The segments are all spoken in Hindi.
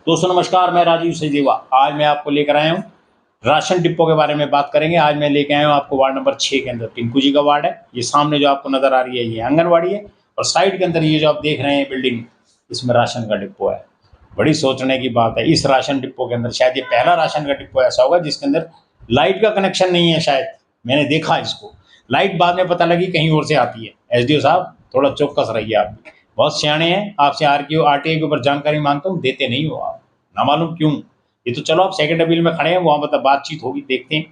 दोस्तों नमस्कार, मैं राजीव सचदेवा। आज मैं आपको लेकर आया हूँ राशन डिपो के बारे में बात करेंगे। आज मैं लेके आया हूँ आपको वार्ड नंबर 6 के अंदर, टिंकू जी का वार्ड है। ये सामने जो आपको नज़र आ रही है ये आंगनवाड़ी है, और साइड के अंदर ये जो आप देख रहे हैं बिल्डिंग, इसमें राशन का डिपो है। बड़ी सोचने की बात है, इस राशन डिपो के अंदर शायद ये पहला राशन का डिपो ऐसा होगा जिसके अंदर लाइट का कनेक्शन नहीं है। शायद मैंने देखा इसको, लाइट बाद में पता लगी कहीं और से आती है। एसडीओ साहब थोड़ा चौकस रहिए, आप भी बहुत सियाणे हैं। आपसे आरटीआई के ऊपर जानकारी मांगता हूँ, देते नहीं हो आप, ना मालूम क्यों। ये तो चलो आप सेकंड अपील में खड़े हैं, वहां मतलब बातचीत होगी, देखते हैं।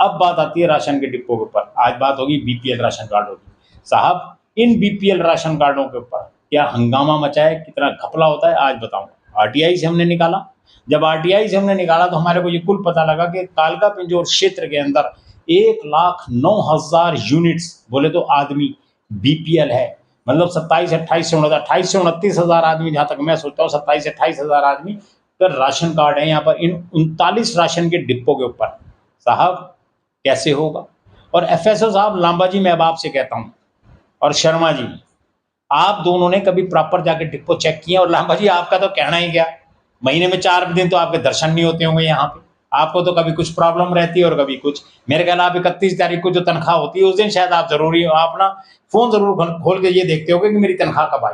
अब बात आती है राशन के डिपो के ऊपर। आज बात होगी बीपीएल राशन कार्डों की। साहब इन बीपीएल राशन कार्डों के ऊपर क्या हंगामा मचा है, कितना घपला होता है, आज बताऊंगा। आरटीआई से हमने निकाला, जब आरटीआई से हमने निकाला तो हमारे को ये कुल पता लगा कि कालका पिंजौर क्षेत्र के अंदर 1,09,000 यूनिट्स बोले तो आदमी बीपीएल है। मतलब 27-28 से 29 आदमी, जहां तक मैं सोचता हूँ 27-28 आदमी का राशन कार्ड है यहाँ पर इन 39 राशन के डिपो के ऊपर। साहब कैसे होगा? और एफएसओ साहब लांबा जी, मैं अब आपसे कहता हूँ, और शर्मा जी, आप दोनों ने कभी प्रॉपर जाके डिपो चेक किए? और लांबा जी आपका तो कहना ही क्या, महीने में 4 दिन तो आपके दर्शन नहीं होते होंगे यहाँ पे। आपको तो कभी कुछ प्रॉब्लम रहती है और कभी कुछ। मेरे ख्याल आप 31 तारीख को जो तनख्वाह होती है उस दिन शायद आप जरूरी हो, आप ना फोन जरूर खोल के ये देखते होगे कि मेरी तनख्वाह कब आई।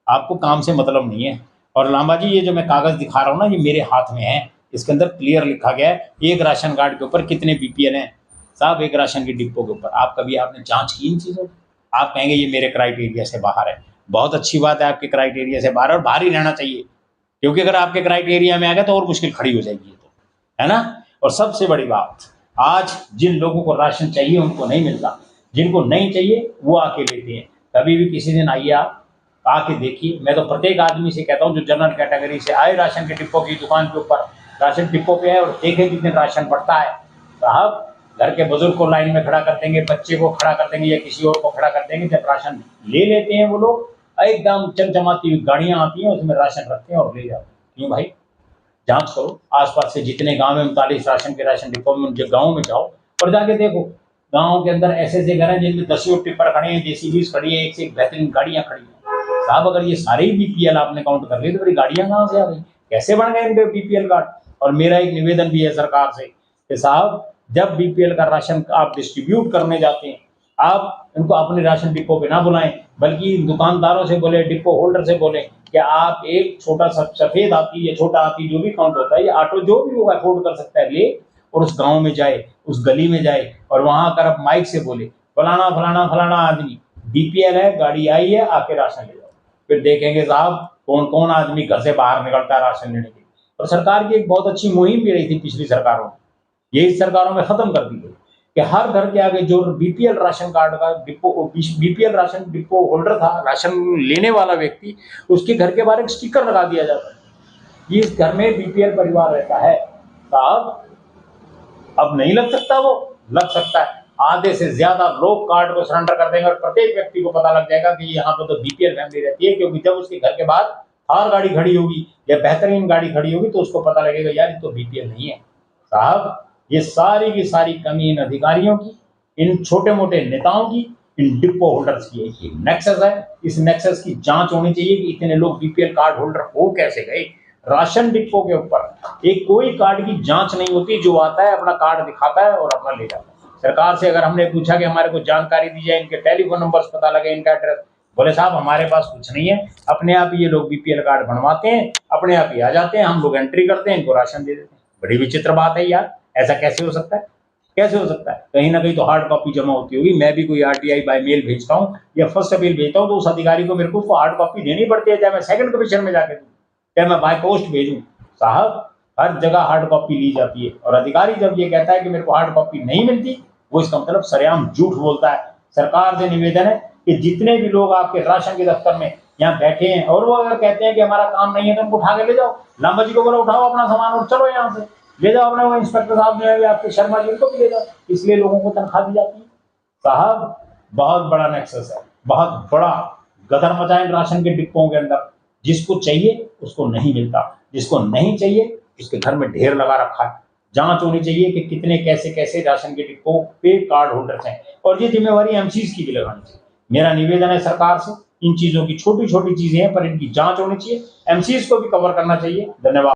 आपको काम से मतलब नहीं है। और लांबा जी, ये जो मैं कागज दिखा रहा हूँ ना, ये मेरे हाथ में है। इसके अंदर क्लियर लिखा गया है एक राशन कार्ड के ऊपर कितने बीपीएल हैं। साहब एक राशन के डिपो के ऊपर आप कभी आपने जांच की इन चीजों की? आप कहेंगे ये मेरे क्राइटेरिया से बाहर है। बहुत अच्छी बात है, आपके क्राइटेरिया से बाहर, और बाहर ही रहना चाहिए, क्योंकि अगर आपके क्राइटेरिया में आ गया तो और मुश्किल खड़ी हो जाएगी, ये तो है ना। और सबसे बड़ी बात, आज जिन लोगों को राशन चाहिए उनको नहीं मिलता, जिनको नहीं चाहिए वो आके लेते हैं। कभी भी किसी दिन आइए, आप आके देखिए। मैं तो प्रत्येक आदमी से कहता हूँ जो जनरल कैटेगरी से आए, राशन के डिपो की दुकान के ऊपर राशन डिपो पे है, और देखें कितने राशन बढ़ता है। साहब घर के बुजुर्ग को लाइन में खड़ा कर देंगे, बच्चे को खड़ा कर देंगे, या किसी और को खड़ा कर देंगे। जब राशन ले लेते हैं वो लोग, एकदम चमचमाती हुई गाड़ियां आती हैं, उसमें राशन रखते हैं और ले जाते हैं। क्यों भाई? जांच करो आसपास से जितने गांव में 39 राशन डिपो में, उनके गाँव में जाओ और जाके देखो। गाँव के अंदर ऐसे ऐसे घर हैं जिनमें 10 टिप्पर खड़े हैं, जेसीबीज खड़ी है, एक से एक बेहतरीन गाड़ियां खड़ी हैं। साहब अगर ये सारे ही बीपीएल आपने काउंट कर लिए तो बड़ी गाड़ियां कहाँ से आ गई? कैसे बन गए इनके बीपीएल कार्ड? और मेरा एक निवेदन भी है सरकार से कि साहब जब बीपीएल का राशन आप डिस्ट्रीब्यूट करने जाते हैं, आप इनको अपने राशन डिपो पे ना बुलाएं, बल्कि दुकानदारों से बोले, डिपो होल्डर से बोले कि आप एक छोटा सा सफेद हाथी या छोटा हाथी जो भी काउंट होता है, या ऑटो जो भी होगा अफोर्ड कर सकता है, ले और उस गांव में जाए, उस गली में जाए, और वहां आकर आप माइक से बोले फलाना फलाना फलाना आदमी बीपीएल है, गाड़ी आई है, आके राशन ले जाओ। फिर देखेंगे साहब कौन कौन आदमी घर से बाहर निकलता है राशन लेने के लिए। और सरकार की एक बहुत अच्छी मुहिम भी रही थी पिछली सरकारों में, यही सरकारों में खत्म कर दी गई कि हर घर के आगे जो बीपीएल राशन कार्ड का depot, BPL ration depot holder था, राशन लेने वाला व्यक्ति, उसके घर के बाहर एक स्टिकर लगा दिया जाता है, इस घर में बीपीएल परिवार रहता है। साहब अब नहीं लग सकता, वो लग सकता है। आधे से ज्यादा लोग कार्ड को सरेंडर कर देंगे और प्रत्येक व्यक्ति को पता लग जाएगा कि यहाँ पे तो बीपीएल फैमिली रहती है, क्योंकि जब उसके घर के बाहर थार गाड़ी खड़ी होगी या बेहतरीन गाड़ी खड़ी होगी तो उसको पता लगेगा यार ये तो बीपीएल नहीं है। साहब ये सारी की सारी कमी इन अधिकारियों की, इन छोटे मोटे नेताओं की, इन डिपो होल्डर्स की एक नेक्सस है। इस नेक्सस की जांच होनी चाहिए कि इतने लोग बीपीएल कार्ड होल्डर हो कैसे गए। राशन डिपो के ऊपर एक कोई कार्ड की जांच नहीं होती, जो आता है अपना कार्ड दिखाता है और अपना ले जाता है। सरकार से अगर हमने पूछा कि हमारे को जानकारी दी जाए, इनके टेलीफोन नंबर्स पता लगे, इनका एड्रेस, बोले साहब हमारे पास कुछ नहीं है, अपने आप ये लोग बीपीएल कार्ड बनवाते हैं, अपने आप ही आ जाते हैं, हम लोग एंट्री करते हैं, इनको राशन दे देते हैं। बड़ी विचित्र बात है यार, ऐसा कैसे हो सकता है? कैसे हो सकता है? कहीं ना कहीं तो हार्ड कॉपी जमा होती होगी। मैं भी कोई आरटीआई बाय मेल भेजता हूँ या फर्स्ट अपील भेजता हूँ तो उस अधिकारी को मेरे को उसको हार्ड कॉपी देनी पड़ती है, चाहे मैं सेकंड कमीशन में जाके दूँ, चाहे मैं बाय पोस्ट भेजूँ। साहब हर जगह हार्ड कॉपी ली जाती है, और अधिकारी जब ये कहता है कि मेरे को हार्ड कॉपी नहीं मिलती, वो इसका मतलब सरेआम झूठ बोलता है। सरकार से निवेदन है कि जितने भी लोग आपके राशन के दफ्तर में यहाँ बैठे हैं और वो अगर कहते हैं कि हमारा काम नहीं है तो उनको उठा के ले जाओ। लांबा जी को बोलो उठाओ अपना सामान और चलो यहाँ से, ले जाओ अपने, वो इंस्पेक्टर साहब जो है आपके शर्मा जी, उनको भी ले जाओ। इसलिए लोगों को तनख्वाह दी जाती है। साहब बहुत बड़ा नेक्सस है, बहुत बड़ा गदर मचा है राशन के डिब्बों के अंदर। जिसको चाहिए उसको नहीं मिलता, जिसको नहीं चाहिए उसके घर में ढेर लगा रखा है। जांच होनी चाहिए कि कितने कैसे कैसे राशन के डिब्बों पे कार्ड होल्डर्स हैं, और ये जिम्मेवारी एमसीज की भी लगानी चाहिए। मेरा निवेदन है सरकार से, इन चीजों की छोटी छोटी चीजें हैं पर इनकी जांच होनी चाहिए, एमसीज को भी कवर करना चाहिए। धन्यवाद।